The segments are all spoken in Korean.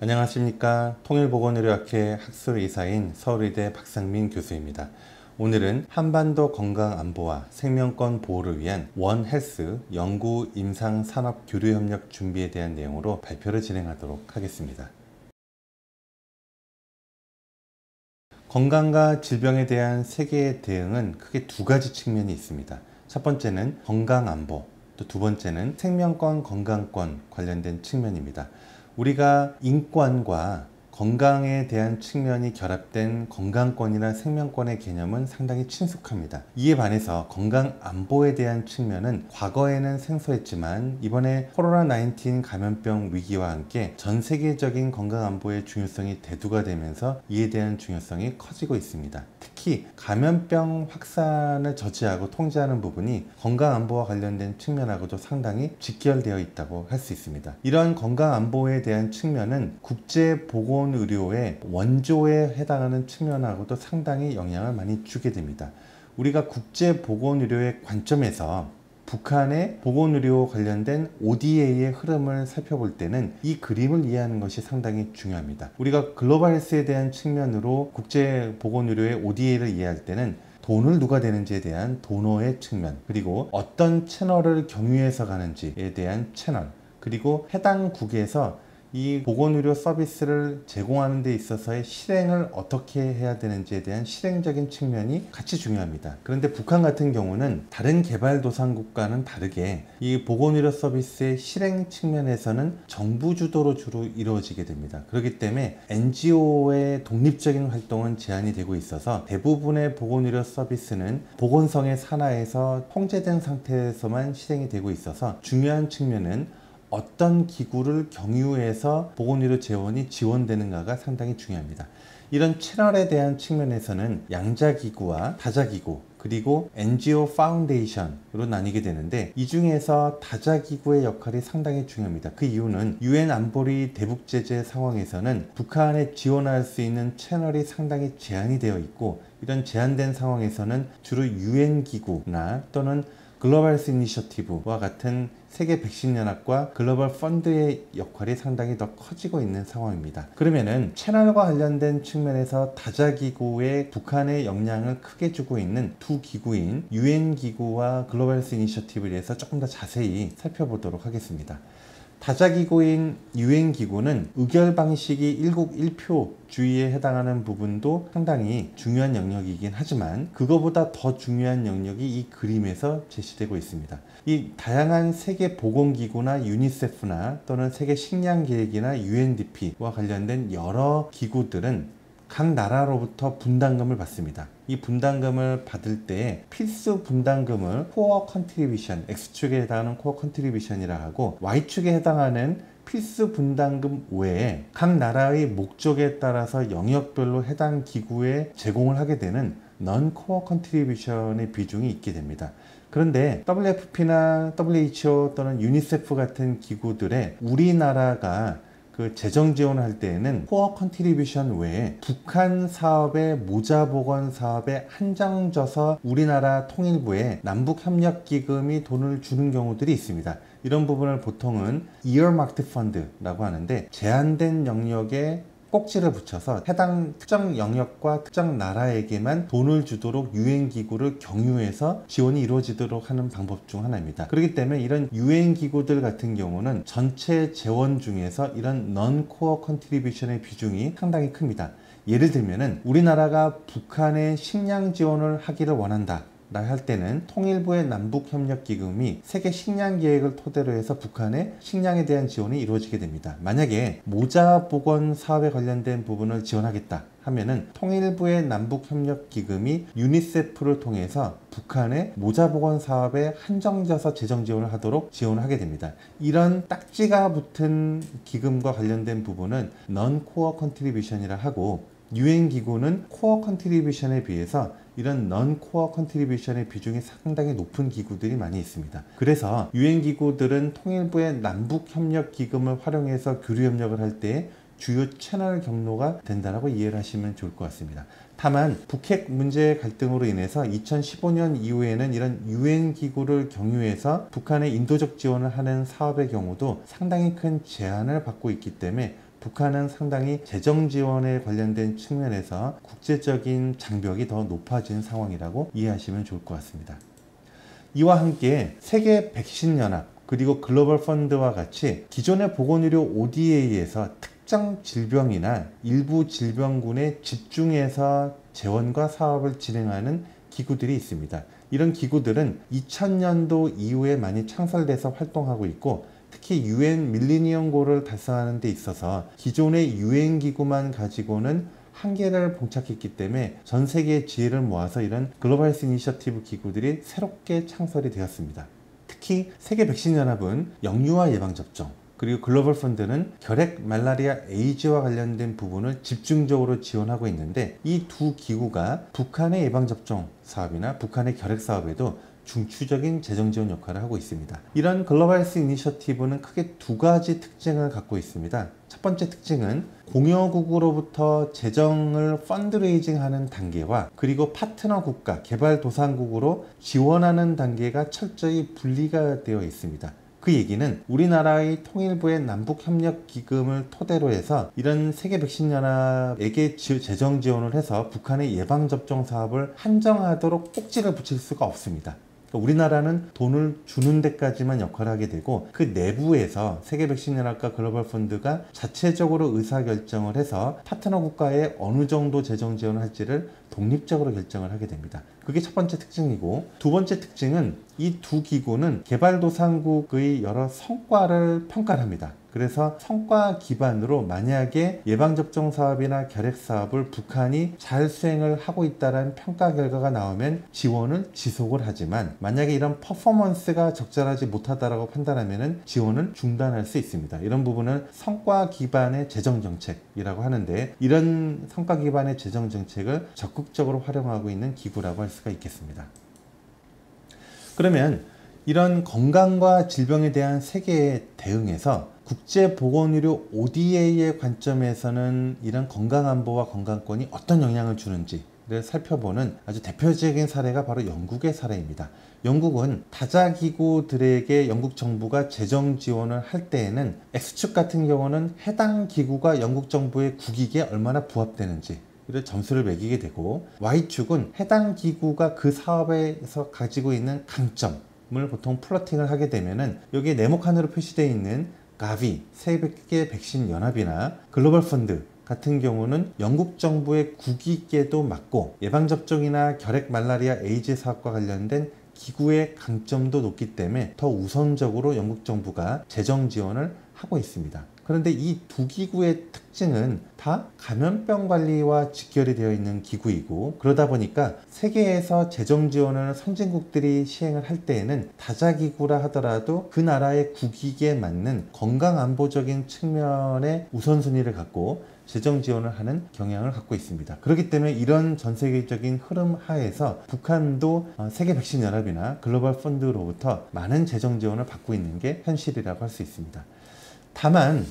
안녕하십니까. 통일보건의료학회 학술이사인 서울의대 박상민 교수입니다. 오늘은 한반도 건강안보와 생명권 보호를 위한 원헬스 연구 임상 산업 교류 협력 준비에 대한 내용으로 발표를 진행하도록 하겠습니다. 건강과 질병에 대한 세계의 대응은 크게 두 가지 측면이 있습니다. 첫 번째는 건강안보, 또 두 번째는 생명권, 건강권 관련된 측면입니다. 우리가 인권과 건강에 대한 측면이 결합된 건강권이나 생명권의 개념은 상당히 친숙합니다. 이에 반해서 건강안보에 대한 측면은 과거에는 생소했지만 이번에 코로나19 감염병 위기와 함께 전 세계적인 건강안보의 중요성이 대두가 되면서 이에 대한 중요성이 커지고 있습니다. 특히 감염병 확산을 저지하고 통제하는 부분이 건강안보와 관련된 측면하고도 상당히 직결되어 있다고 할 수 있습니다. 이러한 건강안보에 대한 측면은 국제보건의료의 원조에 해당하는 측면하고도 상당히 영향을 많이 주게 됩니다. 우리가 국제보건의료의 관점에서 북한의 보건의료 관련된 ODA의 흐름을 살펴볼 때는 이 그림을 이해하는 것이 상당히 중요합니다. 우리가 글로벌 헬스에 대한 측면으로 국제보건의료의 ODA를 이해할 때는 돈을 누가 되는지에 대한 도너의 측면, 그리고 어떤 채널을 경유해서 가는지에 대한 채널, 그리고 해당 국에서 이 보건의료 서비스를 제공하는 데 있어서의 실행을 어떻게 해야 되는지에 대한 실행적인 측면이 같이 중요합니다. 그런데 북한 같은 경우는 다른 개발도상국과는 다르게 이 보건의료 서비스의 실행 측면에서는 정부 주도로 주로 이루어지게 됩니다. 그렇기 때문에 NGO의 독립적인 활동은 제한이 되고 있어서 대부분의 보건의료 서비스는 보건성의 산하에서 통제된 상태에서만 실행이 되고 있어서 중요한 측면은 어떤 기구를 경유해서 보건의료 재원이 지원되는가가 상당히 중요합니다. 이런 채널에 대한 측면에서는 양자기구와 다자기구, 그리고 NGO 파운데이션으로 나뉘게 되는데 이 중에서 다자기구의 역할이 상당히 중요합니다. 그 이유는 UN 안보리 대북제재 상황에서는 북한에 지원할 수 있는 채널이 상당히 제한이 되어 있고, 이런 제한된 상황에서는 주로 UN 기구나 또는 글로벌 헬스 이니셔티브와 같은 세계 백신 연합과 글로벌 펀드의 역할이 상당히 더 커지고 있는 상황입니다. 그러면은 채널과 관련된 측면에서 다자기구에 북한의 역량을 크게 주고 있는 두 기구인 UN 기구와 글로벌 헬스 이니셔티브에 대해서 조금 더 자세히 살펴보도록 하겠습니다. 다자기구인 UN기구는 의결 방식이 일국 일표주의에 해당하는 부분도 상당히 중요한 영역이긴 하지만 그거보다 더 중요한 영역이 이 그림에서 제시되고 있습니다. 이 다양한 세계보건기구나 유니세프나 또는 세계식량계획이나 UNDP와 관련된 여러 기구들은 각 나라로부터 분담금을 받습니다. 이 분담금을 받을 때 필수 분담금을 코어 컨트리뷰션, X축에 해당하는 코어 컨트리뷰션이라 하고, Y축에 해당하는 필수 분담금 외에 각 나라의 목적에 따라서 영역별로 해당 기구에 제공을 하게 되는 넌 코어 컨트리뷰션의 비중이 있게 됩니다. 그런데 WFP나 WHO 또는 유니세프 같은 기구들의 우리나라가 그 재정 지원을 할 때에는 코어 컨트리뷰션 외에 북한 사업의 모자보건 사업에 한정져서 우리나라 통일부에 남북협력기금이 돈을 주는 경우들이 있습니다. 이런 부분을 보통은 earmarked fund라고 하는데, 제한된 영역에 꼭지를 붙여서 해당 특정 영역과 특정 나라에게만 돈을 주도록 유엔기구를 경유해서 지원이 이루어지도록 하는 방법 중 하나입니다. 그렇기 때문에 이런 유엔기구들 같은 경우는 전체 재원 중에서 이런 non-core contribution의 비중이 상당히 큽니다. 예를 들면은 우리나라가 북한에 식량 지원을 하기를 원한다 할 때는 통일부의 남북협력기금이 세계 식량계획을 토대로 해서 북한의 식량에 대한 지원이 이루어지게 됩니다. 만약에 모자보건 사업에 관련된 부분을 지원하겠다 하면은 통일부의 남북협력기금이 유니세프를 통해서 북한의 모자보건 사업에 한정져서 재정 지원을 하도록 지원을 하게 됩니다. 이런 딱지가 붙은 기금과 관련된 부분은 non-core contribution이라 하고, 유엔기구는 코어 컨트리뷰션에 비해서 이런 넌 코어 컨트리뷰션의 비중이 상당히 높은 기구들이 많이 있습니다. 그래서 유엔기구들은 통일부의 남북협력기금을 활용해서 교류협력을 할 때 주요 채널 경로가 된다고 이해를 하시면 좋을 것 같습니다. 다만 북핵 문제 갈등으로 인해서 2015년 이후에는 이런 유엔기구를 경유해서 북한의 인도적 지원을 하는 사업의 경우도 상당히 큰 제한을 받고 있기 때문에 북한은 상당히 재정 지원에 관련된 측면에서 국제적인 장벽이 더 높아진 상황이라고 이해하시면 좋을 것 같습니다. 이와 함께 세계 백신 연합 그리고 글로벌 펀드와 같이 기존의 보건의료 ODA에서 특정 질병이나 일부 질병군에 집중해서 재원과 사업을 진행하는 기구들이 있습니다. 이런 기구들은 2000년도 이후에 많이 창설돼서 활동하고 있고, 특히 UN 밀리니엄 골을 달성하는 데 있어서 기존의 UN 기구만 가지고는 한계를 봉착했기 때문에 전 세계의 지혜를 모아서 이런 글로벌 헬스 이니셔티브 기구들이 새롭게 창설이 되었습니다. 특히 세계 백신 연합은 영유아 예방접종, 그리고 글로벌 펀드는 결핵, 말라리아, 에이즈와 관련된 부분을 집중적으로 지원하고 있는데, 이 두 기구가 북한의 예방접종 사업이나 북한의 결핵 사업에도 중추적인 재정 지원 역할을 하고 있습니다. 이런 글로벌 헬스 이니셔티브는 크게 두 가지 특징을 갖고 있습니다. 첫 번째 특징은 공여국으로부터 재정을 펀드레이징 하는 단계와 그리고 파트너 국가, 개발도상국으로 지원하는 단계가 철저히 분리가 되어 있습니다. 그 얘기는 우리나라의 통일부의 남북협력기금을 토대로 해서 이런 세계백신연합에게 재정 지원을 해서 북한의 예방접종 사업을 한정하도록 꼭지를 붙일 수가 없습니다. 우리나라는 돈을 주는 데까지만 역할을 하게 되고, 그 내부에서 세계백신연합과 글로벌 펀드가 자체적으로 의사결정을 해서 파트너 국가에 어느 정도 재정 지원을 할지를 독립적으로 결정을 하게 됩니다. 그게 첫 번째 특징이고, 두 번째 특징은 이 두 기구는 개발도상국의 여러 성과를 평가를 합니다. 그래서 성과 기반으로 만약에 예방접종 사업이나 결핵 사업을 북한이 잘 수행을 하고 있다는 평가 결과가 나오면 지원을 지속을 하지만, 만약에 이런 퍼포먼스가 적절하지 못하다라고 판단하면 지원을 중단할 수 있습니다. 이런 부분은 성과 기반의 재정 정책이라고 하는데, 이런 성과 기반의 재정 정책을 적극적으로 활용하고 있는 기구라고 할 수가 있겠습니다. 그러면 이런 건강과 질병에 대한 세계의 대응에서 국제보건의료 ODA의 관점에서는 이런 건강안보와 건강권이 어떤 영향을 주는지를 살펴보는 아주 대표적인 사례가 바로 영국의 사례입니다. 영국은 다자기구들에게 영국 정부가 재정 지원을 할 때에는 X축 같은 경우는 해당 기구가 영국 정부의 국익에 얼마나 부합되는지 이를 점수를 매기게 되고, Y축은 해당 기구가 그 사업에서 가지고 있는 강점을 보통 플러팅을 하게 되면은, 여기에 네모칸으로 표시되어 있는 가비, 세계 백신 연합이나 글로벌 펀드 같은 경우는 영국 정부의 국익에도 맞고 예방접종이나 결핵, 말라리아, 에이즈 사업과 관련된 기구의 강점도 높기 때문에 더 우선적으로 영국 정부가 재정 지원을 하고 있습니다. 그런데 이 두 기구의 특징은 다 감염병 관리와 직결이 되어 있는 기구이고, 그러다 보니까 세계에서 재정 지원을 선진국들이 시행을 할 때에는 다자기구라 하더라도 그 나라의 국익에 맞는 건강안보적인 측면의 우선순위를 갖고 재정 지원을 하는 경향을 갖고 있습니다. 그렇기 때문에 이런 전 세계적인 흐름 하에서 북한도 세계백신연합이나 글로벌 펀드로부터 많은 재정 지원을 받고 있는 게 현실이라고 할 수 있습니다. 다만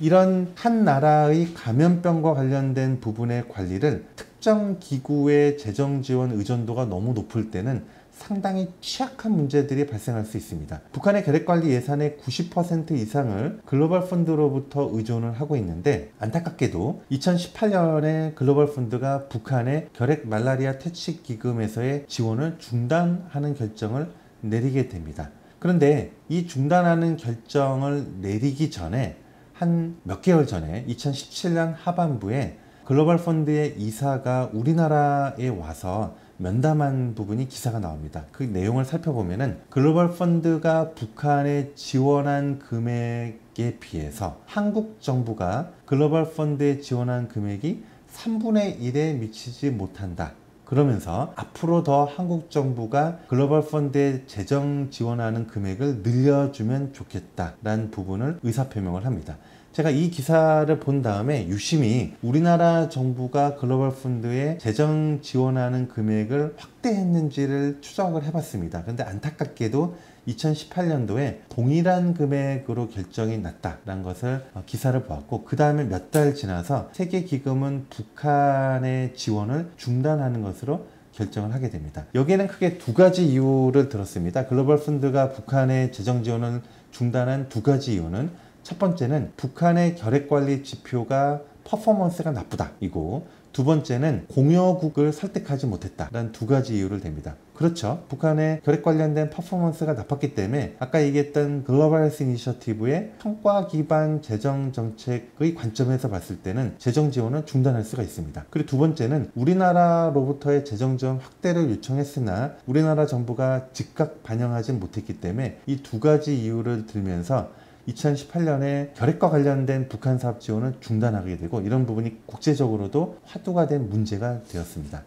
이런 한 나라의 감염병과 관련된 부분의 관리를 특정 기구의 재정 지원 의존도가 너무 높을 때는 상당히 취약한 문제들이 발생할 수 있습니다. 북한의 결핵관리 예산의 90% 이상을 글로벌 펀드로부터 의존을 하고 있는데, 안타깝게도 2018년에 글로벌 펀드가 북한의 결핵, 말라리아 퇴치 기금에서의 지원을 중단하는 결정을 내리게 됩니다. 그런데 이 중단하는 결정을 내리기 전에 한 몇 개월 전에 2017년 하반부에 글로벌 펀드의 이사가 우리나라에 와서 면담한 부분이 기사가 나옵니다. 그 내용을 살펴보면은 글로벌 펀드가 북한에 지원한 금액에 비해서 한국 정부가 글로벌 펀드에 지원한 금액이 3분의 1에 미치지 못한다. 그러면서 앞으로 더 한국 정부가 글로벌 펀드에 재정 지원하는 금액을 늘려주면 좋겠다라는 부분을 의사표명을 합니다. 제가 이 기사를 본 다음에 유심히 우리나라 정부가 글로벌 펀드에 재정 지원하는 금액을 확대했는지를 추적을 해봤습니다. 그런데 안타깝게도 2018년도에 동일한 금액으로 결정이 났다는 것을 기사를 보았고, 그 다음에 몇 달 지나서 세계기금은 북한의 지원을 중단하는 것으로 결정을 하게 됩니다. 여기에는 크게 두 가지 이유를 들었습니다. 글로벌 펀드가 북한의 재정 지원을 중단한 두 가지 이유는, 첫 번째는 북한의 결핵관리 지표가 퍼포먼스가 나쁘다 이고, 두 번째는 공여국을 설득하지 못했다라는 두 가지 이유를 댑니다. 그렇죠. 북한의 결핵 관련된 퍼포먼스가 나빴기 때문에 아까 얘기했던 글로벌 헬스 이니셔티브의 성과 기반 재정 정책의 관점에서 봤을 때는 재정 지원은 중단할 수가 있습니다. 그리고 두 번째는 우리나라로부터의 재정 지원 확대를 요청했으나 우리나라 정부가 즉각 반영하지 못했기 때문에 이 두 가지 이유를 들면서 2018년에 결핵과 관련된 북한 사업 지원은 중단하게 되고, 이런 부분이 국제적으로도 화두가 된 문제가 되었습니다.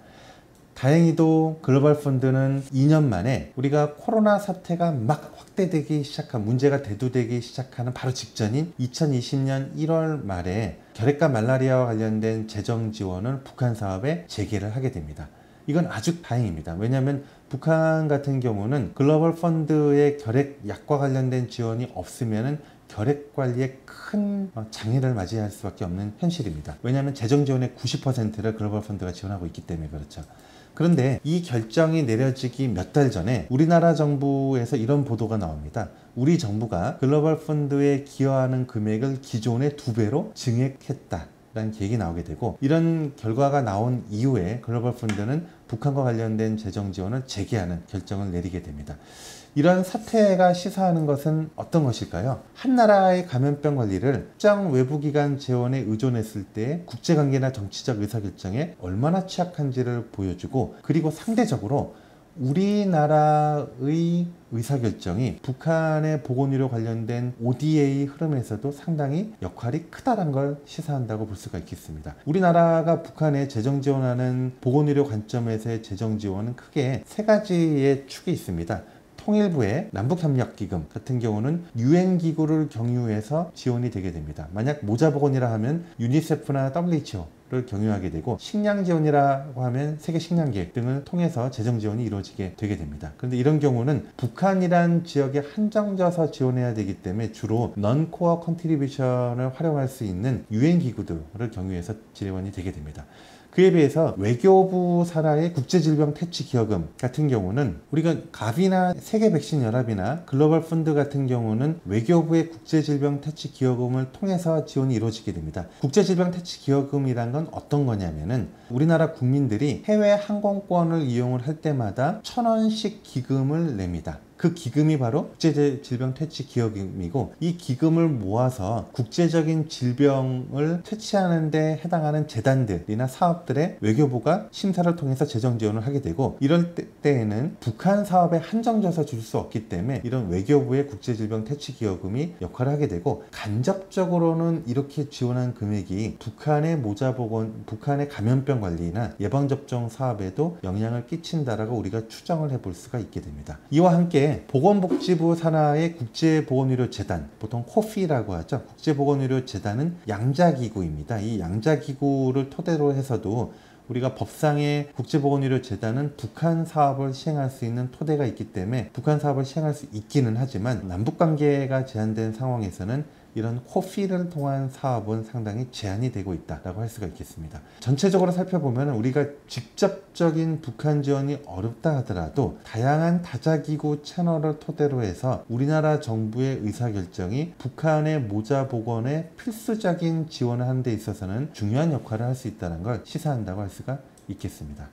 다행히도 글로벌 펀드는 2년 만에 우리가 코로나 사태가 막 확대되기 시작한, 문제가 대두되기 시작하는 바로 직전인 2020년 1월 말에 결핵과 말라리아와 관련된 재정 지원을 북한 사업에 재개를 하게 됩니다. 이건 아주 다행입니다. 왜냐하면 북한 같은 경우는 글로벌 펀드의 결핵 약과 관련된 지원이 없으면 결핵 관리에 큰 장애를 맞이할 수밖에 없는 현실입니다. 왜냐하면 재정 지원의 90%를 글로벌 펀드가 지원하고 있기 때문에 그렇죠. 그런데 이 결정이 내려지기 몇 달 전에 우리나라 정부에서 이런 보도가 나옵니다. 우리 정부가 글로벌 펀드에 기여하는 금액을 기존의 2배로 증액했다 라는 계획이 나오게 되고, 이런 결과가 나온 이후에 글로벌 펀드는 북한과 관련된 재정 지원을 재개하는 결정을 내리게 됩니다. 이런 사태가 시사하는 것은 어떤 것일까요? 한 나라의 감염병 관리를 특정 외부기관 재원에 의존했을 때 국제관계나 정치적 의사결정에 얼마나 취약한지를 보여주고, 그리고 상대적으로 우리나라의 의사결정이 북한의 보건의료 관련된 ODA 흐름에서도 상당히 역할이 크다는 걸 시사한다고 볼 수가 있겠습니다. 우리나라가 북한에 재정 지원하는 보건의료 관점에서의 재정 지원은 크게 세 가지의 축이 있습니다. 통일부의 남북협력기금 같은 경우는 유엔기구를 경유해서 지원이 되게 됩니다. 만약 모자보건이라 하면 유니세프나 WHO를 경유하게 되고, 식량지원이라고 하면 세계식량계획 등을 통해서 재정지원이 이루어지게 되게 됩니다. 그런데 이런 경우는 북한이란 지역에 한정져서 지원해야 되기 때문에 주로 non-core contribution을 활용할 수 있는 유엔기구들을 경유해서 지원이 되게 됩니다. 그에 비해서 외교부 산하의 국제질병퇴치기여금 같은 경우는 우리가 가비나 세계백신연합이나 글로벌 펀드 같은 경우는 외교부의 국제질병퇴치기여금을 통해서 지원이 이루어지게 됩니다. 국제질병퇴치기여금이란 건 어떤 거냐면은 우리나라 국민들이 해외 항공권을 이용을 할 때마다 1,000원씩 기금을 냅니다. 그 기금이 바로 국제질병퇴치기여금이고, 이 기금을 모아서 국제적인 질병을 퇴치하는 데 해당하는 재단들이나 사업들의 외교부가 심사를 통해서 재정 지원을 하게 되고, 이럴 때에는 북한 사업에 한정져서 줄 수 없기 때문에 이런 외교부의 국제질병퇴치기여금이 역할을 하게 되고, 간접적으로는 이렇게 지원한 금액이 북한의 모자보건, 북한의 감염병 관리나 예방접종 사업에도 영향을 끼친다라고 우리가 추정을 해볼 수가 있게 됩니다. 이와 함께 보건복지부 산하의 국제보건의료재단, 보통 코피라고 하죠. 국제보건의료재단은 양자기구입니다. 이 양자기구를 토대로 해서도 우리가 법상의 국제보건의료재단은 북한 사업을 시행할 수 있는 토대가 있기 때문에 북한 사업을 시행할 수 있기는 하지만, 남북관계가 제한된 상황에서는 이런 코피를 통한 사업은 상당히 제한이 되고 있다고 할 수가 있겠습니다. 전체적으로 살펴보면 우리가 직접적인 북한 지원이 어렵다 하더라도 다양한 다자기구 채널을 토대로 해서 우리나라 정부의 의사결정이 북한의 모자보건에 필수적인 지원을 하는 데 있어서는 중요한 역할을 할 수 있다는 걸 시사한다고 할 수가 있겠습니다.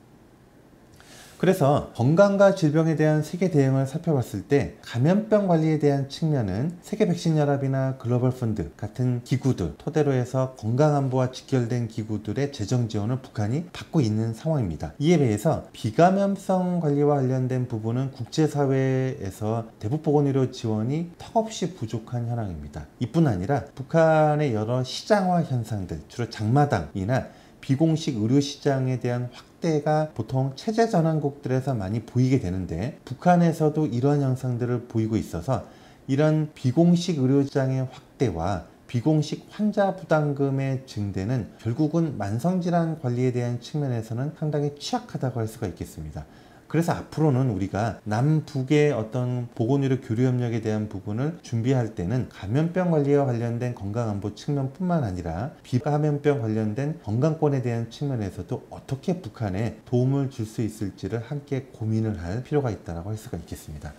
그래서 건강과 질병에 대한 세계 대응을 살펴봤을 때 감염병 관리에 대한 측면은 세계백신연합이나 글로벌 펀드 같은 기구들 토대로 해서 건강안보와 직결된 기구들의 재정 지원을 북한이 받고 있는 상황입니다. 이에 비해서 비감염성 관리와 관련된 부분은 국제사회에서 대북보건의료 지원이 턱없이 부족한 현황입니다. 이뿐 아니라 북한의 여러 시장화 현상들, 주로 장마당이나 비공식 의료시장에 대한 확대가 보통 체제전환국들에서 많이 보이게 되는데, 북한에서도 이러한 현상들을 보이고 있어서 이런 비공식 의료시장의 확대와 비공식 환자 부담금의 증대는 결국은 만성질환 관리에 대한 측면에서는 상당히 취약하다고 할 수가 있겠습니다. 그래서 앞으로는 우리가 남북의 어떤 보건의료 교류 협력에 대한 부분을 준비할 때는 감염병 관리와 관련된 건강안보 측면뿐만 아니라 비감염병 관련된 건강권에 대한 측면에서도 어떻게 북한에 도움을 줄 수 있을지를 함께 고민을 할 필요가 있다고 할 수가 있겠습니다.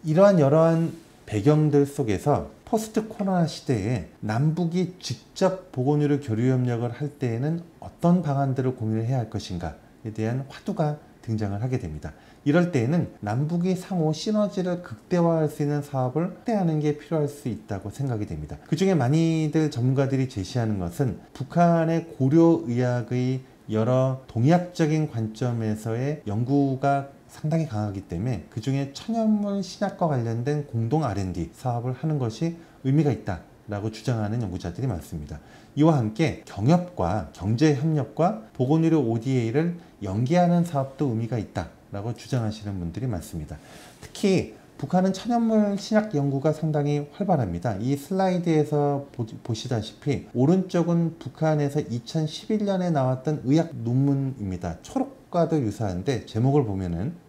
이러한 여러한 배경들 속에서 포스트 코로나 시대에 남북이 직접 보건의료 교류 협력을 할 때에는 어떤 방안들을 고민을 해야 할 것인가에 대한 화두가 등장을 하게 됩니다. 이럴 때에는 남북이 상호 시너지를 극대화할 수 있는 사업을 확대하는 게 필요할 수 있다고 생각이 됩니다. 그 중에 많이들 전문가들이 제시하는 것은 북한의 고려의학의 여러 동의학적인 관점에서의 연구가 상당히 강하기 때문에 그 중에 천연물 신약과 관련된 공동 R&D 사업을 하는 것이 의미가 있다라고 주장하는 연구자들이 많습니다. 이와 함께 경협과 경제협력과 보건의료 ODA를 연계하는 사업도 의미가 있다라고 주장하시는 분들이 많습니다. 특히 북한은 천연물 신약 연구가 상당히 활발합니다. 이 슬라이드에서 보시다시피 오른쪽은 북한에서 2011년에 나왔던 의학 논문입니다. 초록과도 유사한데 제목을 보면은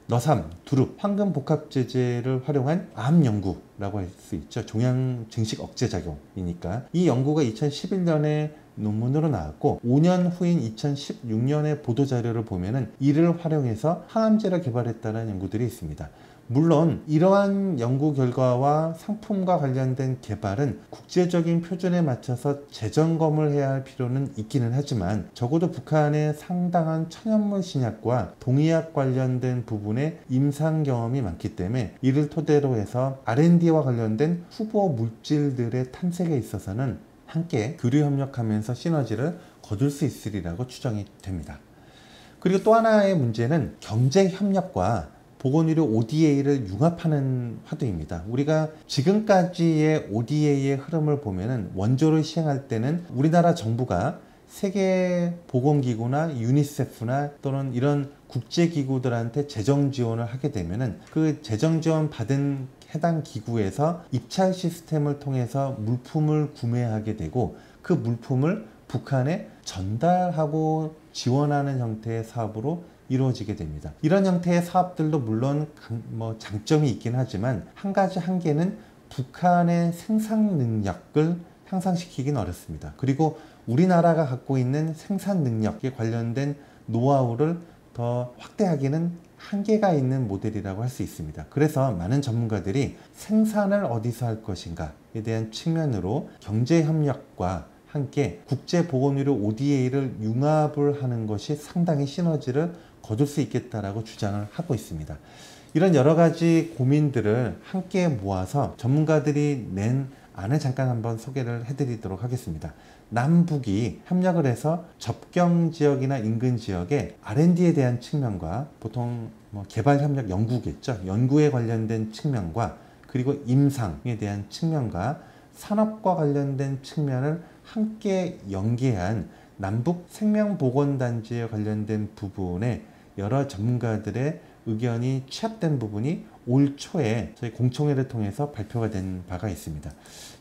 너삼, 두릅, 황금 복합제제를 활용한 암 연구라고 할 수 있죠. 종양 증식 억제 작용이니까. 이 연구가 2011년에 논문으로 나왔고 5년 후인 2016년의 보도자료를 보면은 이를 활용해서 항암제를 개발했다는 연구들이 있습니다. 물론 이러한 연구 결과와 상품과 관련된 개발은 국제적인 표준에 맞춰서 재점검을 해야 할 필요는 있기는 하지만 적어도 북한의 상당한 천연물 신약과 동의약 관련된 부분에 임상 경험이 많기 때문에 이를 토대로 해서 R&D와 관련된 후보 물질들의 탐색에 있어서는 함께 교류 협력하면서 시너지를 거둘 수 있으리라고 추정이 됩니다. 그리고 또 하나의 문제는 경제 협력과 보건의료 ODA를 융합하는 화두입니다. 우리가 지금까지의 ODA의 흐름을 보면은 원조를 시행할 때는 우리나라 정부가 세계보건기구나 유니세프나 또는 이런 국제기구들한테 재정 지원을 하게 되면은 그 재정 지원 받은 해당 기구에서 입찰 시스템을 통해서 물품을 구매하게 되고 그 물품을 북한에 전달하고 지원하는 형태의 사업으로 이루어지게 됩니다. 이런 형태의 사업들도 물론 장점이 있긴 하지만 한 가지 한계는 북한의 생산 능력을 향상시키긴 어렵습니다. 그리고 우리나라가 갖고 있는 생산 능력에 관련된 노하우를 더 확대하기는 한계가 있는 모델이라고 할 수 있습니다. 그래서 많은 전문가들이 생산을 어디서 할 것인가에 대한 측면으로 경제협력과 함께 국제보건의료 ODA를 융합을 하는 것이 상당히 시너지를 거둘 수 있겠다라고 주장을 하고 있습니다. 이런 여러 가지 고민들을 함께 모아서 전문가들이 낸 안을 잠깐 한번 소개를 해드리도록 하겠습니다. 남북이 협력을 해서 접경 지역이나 인근 지역의 R&D에 대한 측면과 보통 개발협력 연구겠죠. 연구에 관련된 측면과 그리고 임상에 대한 측면과 산업과 관련된 측면을 함께 연계한 남북 생명보건단지에 관련된 부분에 여러 전문가들의 의견이 취합된 부분이 올 초에 저희 공청회를 통해서 발표가 된 바가 있습니다.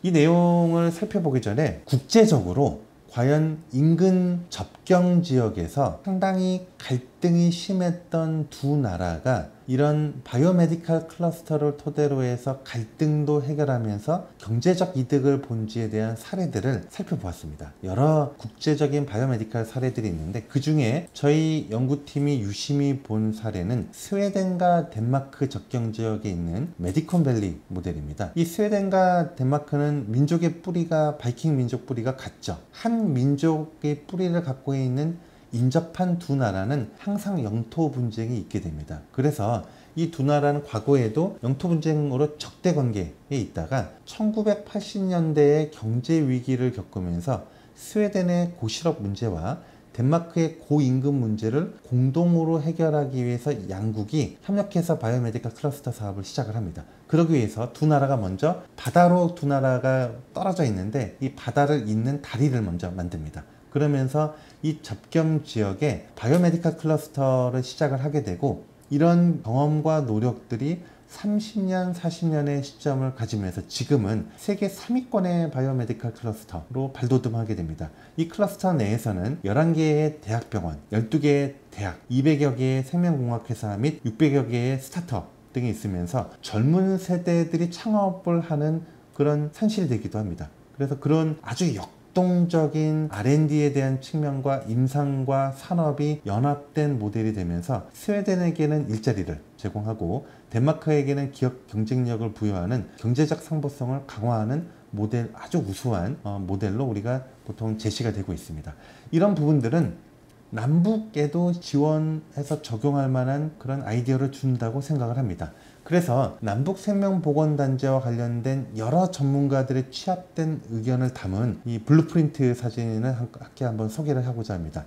이 내용을 살펴보기 전에 국제적으로 과연 인근 접경 지역에서 상당히 갈등이 심했던 두 나라가 이런 바이오메디컬 클러스터를 토대로 해서 갈등도 해결하면서 경제적 이득을 본지에 대한 사례들을 살펴보았습니다. 여러 국제적인 바이오메디컬 사례들이 있는데 그 중에 저희 연구팀이 유심히 본 사례는 스웨덴과 덴마크 접경 지역에 있는 메디콘밸리 모델입니다. 이 스웨덴과 덴마크는 민족의 뿌리가 바이킹 민족 뿌리가 같죠. 한 민족의 뿌리를 갖고 있는 인접한 두 나라는 항상 영토 분쟁이 있게 됩니다. 그래서 이 두 나라는 과거에도 영토 분쟁으로 적대 관계에 있다가 1980년대에 경제 위기를 겪으면서 스웨덴의 고실업 문제와 덴마크의 고임금 문제를 공동으로 해결하기 위해서 양국이 협력해서 바이오메디컬 클러스터 사업을 시작을 합니다. 그러기 위해서 두 나라가 먼저 바다로 두 나라가 떨어져 있는데 이 바다를 잇는 다리를 먼저 만듭니다. 그러면서 이 접경 지역에 바이오메디컬 클러스터를 시작을 하게 되고 이런 경험과 노력들이 30년, 40년의 시점을 가지면서 지금은 세계 3위권의 바이오메디컬 클러스터로 발돋움하게 됩니다. 이 클러스터 내에서는 11개의 대학병원, 12개의 대학, 200여 개의 생명공학회사 및 600여 개의 스타트업 등이 있으면서 젊은 세대들이 창업을 하는 그런 산실되기도 합니다. 그래서 그런 아주 역동적인 R&D에 대한 측면과 임상과 산업이 연합된 모델이 되면서 스웨덴에게는 일자리를 제공하고 덴마크에게는 기업 경쟁력을 부여하는 경제적 상보성을 강화하는 모델, 아주 우수한 모델로 우리가 보통 제시가 되고 있습니다. 이런 부분들은 남북에도 지원해서 적용할 만한 그런 아이디어를 준다고 생각을 합니다. 그래서 남북생명보건단지와 관련된 여러 전문가들의 취합된 의견을 담은 이 블루프린트 사진을 함께 한번 소개를 하고자 합니다.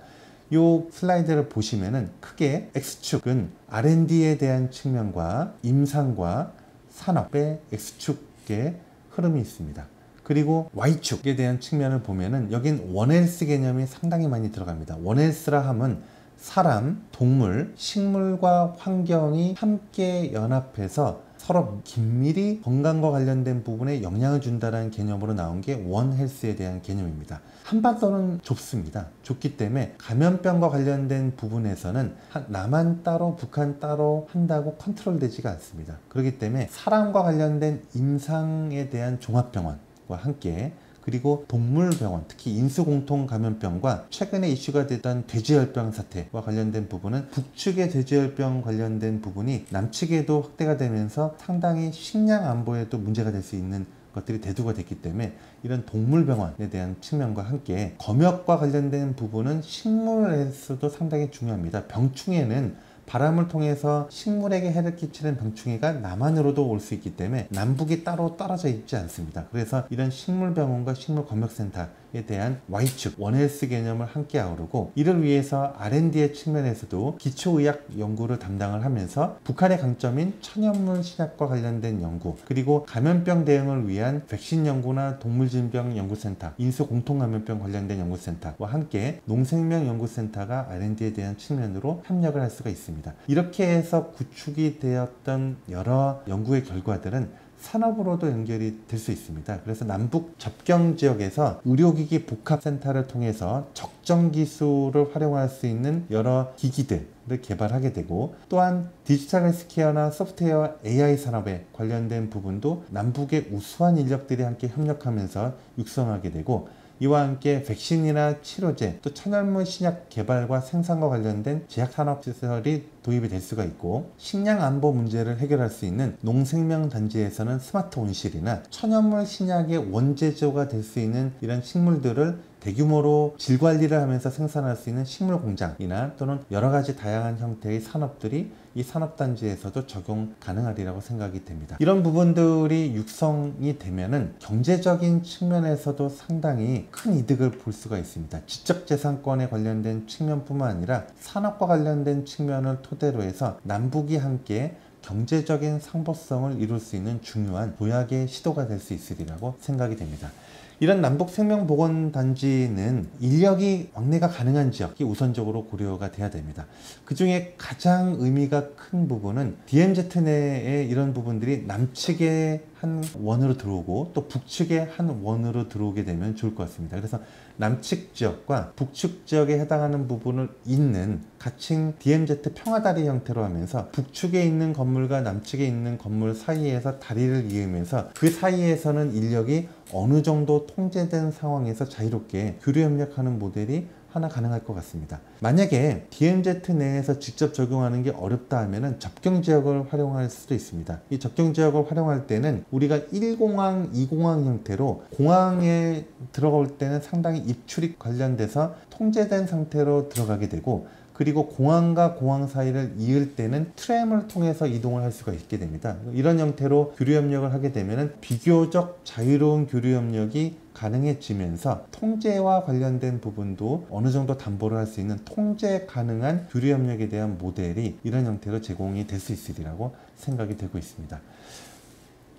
이 슬라이드를 보시면은 크게 X축은 R&D에 대한 측면과 임상과 산업의 X축의 흐름이 있습니다. 그리고 Y축에 대한 측면을 보면은 여긴 원헬스 개념이 상당히 많이 들어갑니다. 원헬스라 함은 사람, 동물, 식물과 환경이 함께 연합해서 서로 긴밀히 건강과 관련된 부분에 영향을 준다는 개념으로 나온 게 원헬스에 대한 개념입니다. 한반도는 좁습니다. 좁기 때문에 감염병과 관련된 부분에서는 남한 따로 북한 따로 한다고 컨트롤 되지가 않습니다. 그렇기 때문에 사람과 관련된 임상에 대한 종합병원과 함께, 그리고 동물병원, 특히 인수공통 감염병과 최근에 이슈가 됐던 돼지열병 사태와 관련된 부분은 북측의 돼지열병 관련된 부분이 남측에도 확대가 되면서 상당히 식량 안보에도 문제가 될 수 있는 것들이 대두가 됐기 때문에 이런 동물병원에 대한 측면과 함께 검역과 관련된 부분은 식물에서도 상당히 중요합니다. 병충해는 바람을 통해서 식물에게 해를 끼치는 병충해가 남한으로도 올 수 있기 때문에 남북이 따로 떨어져 있지 않습니다. 그래서 이런 식물병원과 식물검역센터에 대한 Y축, 원헬스 개념을 함께 아우르고, 이를 위해서 R&D의 측면에서도 기초의학 연구를 담당을 하면서 북한의 강점인 천연물 신약과 관련된 연구, 그리고 감염병 대응을 위한 백신 연구나 동물진병 연구센터, 인수공통감염병 관련된 연구센터와 함께 농생명연구센터가 R&D에 대한 측면으로 협력을 할 수가 있습니다. 이렇게 해서 구축이 되었던 여러 연구의 결과들은 산업으로도 연결이 될 수 있습니다. 그래서 남북 접경 지역에서 의료기기 복합센터를 통해서 적정 기술을 활용할 수 있는 여러 기기들을 개발하게 되고, 또한 디지털 헬스케어나 소프트웨어 AI 산업에 관련된 부분도 남북의 우수한 인력들이 함께 협력하면서 육성하게 되고, 이와 함께 백신이나 치료제, 또 천연물 신약 개발과 생산과 관련된 제약산업시설이 도입이 될 수가 있고, 식량 안보 문제를 해결할 수 있는 농생명단지에서는 스마트 온실이나 천연물 신약의 원재료가 될 수 있는 이런 식물들을 대규모로 질관리를 하면서 생산할 수 있는 식물 공장이나 또는 여러 가지 다양한 형태의 산업들이 이 산업단지에서도 적용 가능하리라고 생각이 됩니다. 이런 부분들이 육성이 되면은 경제적인 측면에서도 상당히 큰 이득을 볼 수가 있습니다. 지적재산권에 관련된 측면뿐만 아니라 산업과 관련된 측면을 토대로 해서 남북이 함께 경제적인 상보성을 이룰 수 있는 중요한 도약의 시도가 될 수 있으리라고 생각이 됩니다. 이런 남북생명보건단지는 인력이 왕래가 가능한 지역이 우선적으로 고려가 돼야 됩니다. 그 중에 가장 의미가 큰 부분은 DMZ 내에 이런 부분들이 남측의 한 원으로 들어오고 또 북측의 한 원으로 들어오게 되면 좋을 것 같습니다. 그래서 남측 지역과 북측 지역에 해당하는 부분을 잇는 가칭 DMZ 평화다리 형태로 하면서 북측에 있는 건물과 남측에 있는 건물 사이에서 다리를 이으면서 그 사이에서는 인력이 어느 정도 통제된 상황에서 자유롭게 교류 협력하는 모델이 하나 가능할 것 같습니다. 만약에 DMZ 내에서 직접 적용하는 게 어렵다 하면은 접경 지역을 활용할 수도 있습니다. 이 접경 지역을 활용할 때는 우리가 1공항, 2공항 형태로 공항에 들어갈 때는 상당히 입출입 관련돼서 통제된 상태로 들어가게 되고, 그리고 공항과 공항 사이를 이을 때는 트램을 통해서 이동을 할 수가 있게 됩니다. 이런 형태로 교류 협력을 하게 되면 비교적 자유로운 교류 협력이 가능해지면서 통제와 관련된 부분도 어느 정도 담보를 할 수 있는 통제 가능한 교류 협력에 대한 모델이 이런 형태로 제공이 될 수 있으리라고 생각이 되고 있습니다.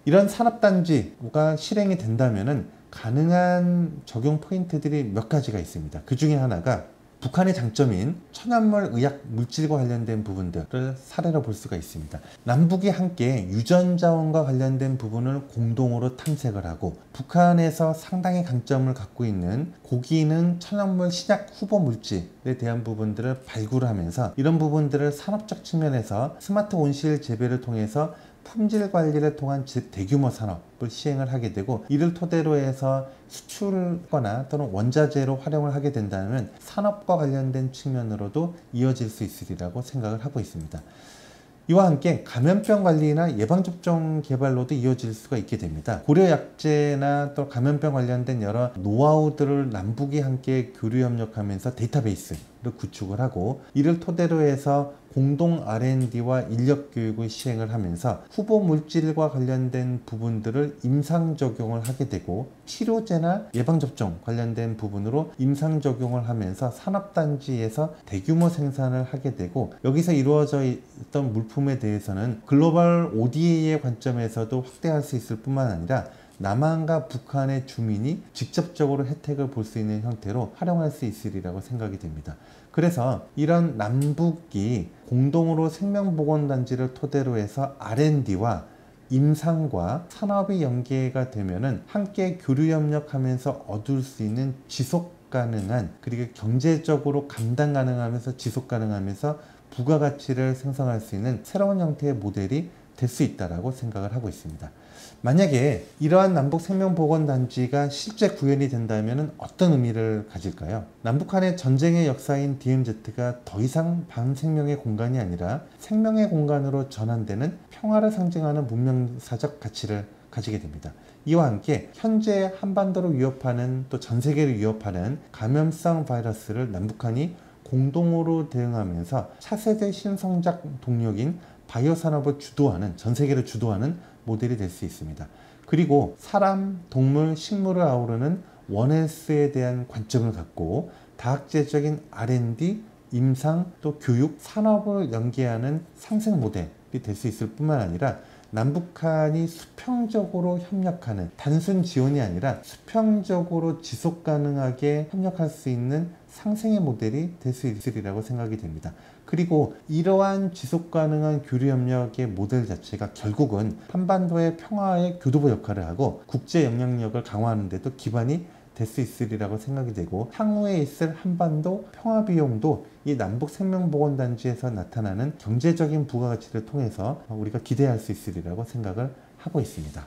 이런 산업단지가 실행이 된다면 가능한 적용 포인트들이 몇 가지가 있습니다. 그 중에 하나가 북한의 장점인 천연물 의약 물질과 관련된 부분들을 사례로 볼 수가 있습니다. 남북이 함께 유전자원과 관련된 부분을 공동으로 탐색을 하고, 북한에서 상당히 강점을 갖고 있는 고기능 천연물 신약 후보 물질에 대한 부분들을 발굴하면서 이런 부분들을 산업적 측면에서 스마트 온실 재배를 통해서 품질 관리를 통한 대규모 산업을 시행을 하게 되고, 이를 토대로 해서 수출거나 또는 원자재로 활용을 하게 된다면 산업과 관련된 측면으로도 이어질 수 있으리라고 생각을 하고 있습니다. 이와 함께 감염병 관리나 예방접종 개발로도 이어질 수가 있게 됩니다. 고려약제나 또 감염병 관련된 여러 노하우들을 남북이 함께 교류 협력하면서 데이터베이스를 구축을 하고, 이를 토대로 해서 공동 R&D와 인력 교육을 시행을 하면서 후보 물질과 관련된 부분들을 임상 적용을 하게 되고, 치료제나 예방접종 관련된 부분으로 임상 적용을 하면서 산업단지에서 대규모 생산을 하게 되고, 여기서 이루어져 있던 물품에 대해서는 글로벌 ODA의 관점에서도 확대할 수 있을 뿐만 아니라 남한과 북한의 주민이 직접적으로 혜택을 볼 수 있는 형태로 활용할 수 있으리라고 생각이 됩니다. 그래서 이런 남북이 공동으로 생명보건단지를 토대로 해서 R&D와 임상과 산업이 연계가 되면은 함께 교류협력하면서 얻을 수 있는 지속 가능한, 그리고 경제적으로 감당 가능하면서 지속 가능하면서 부가가치를 생성할 수 있는 새로운 형태의 모델이 될 수 있다고 생각을 하고 있습니다. 만약에 이러한 남북생명보건단지가 실제 구현이 된다면 어떤 의미를 가질까요? 남북한의 전쟁의 역사인 DMZ가 더 이상 반생명의 공간이 아니라 생명의 공간으로 전환되는 평화를 상징하는 문명사적 가치를 가지게 됩니다. 이와 함께 현재 한반도를 위협하는, 또 전 세계를 위협하는 감염성 바이러스를 남북한이 공동으로 대응하면서 차세대 신성장 동력인 바이오 산업을 주도하는, 전 세계를 주도하는 모델이 될 수 있습니다. 그리고 사람, 동물, 식물을 아우르는 원헬스에 대한 관점을 갖고 다학제적인 R&D, 임상, 또 교육, 산업을 연계하는 상생 모델이 될 수 있을 뿐만 아니라 남북한이 수평적으로 협력하는, 단순 지원이 아니라 수평적으로 지속 가능하게 협력할 수 있는 상생의 모델이 될 수 있으리라고 생각이 됩니다. 그리고 이러한 지속 가능한 교류 협력의 모델 자체가 결국은 한반도의 평화의 교두보 역할을 하고 국제 영향력을 강화하는 데도 기반이 될 수 있으리라고 생각이 되고, 향후에 있을 한반도 평화 비용도 이 남북생명보건단지에서 나타나는 경제적인 부가가치를 통해서 우리가 기대할 수 있으리라고 생각을 하고 있습니다.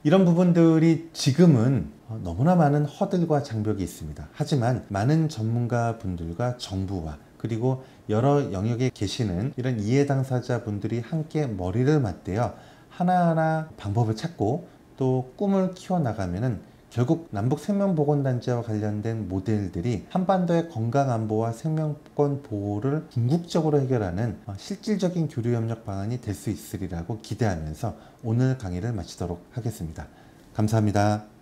이런 부분들이 지금은 너무나 많은 허들과 장벽이 있습니다. 하지만 많은 전문가 분들과 정부와 그리고 여러 영역에 계시는 이런 이해 당사자 분들이 함께 머리를 맞대어 하나하나 방법을 찾고 또 꿈을 키워나가면은 결국 남북생명보건단지와 관련된 모델들이 한반도의 건강안보와 생명권 보호를 궁극적으로 해결하는 실질적인 교류협력 방안이 될 수 있으리라고 기대하면서 오늘 강의를 마치도록 하겠습니다. 감사합니다.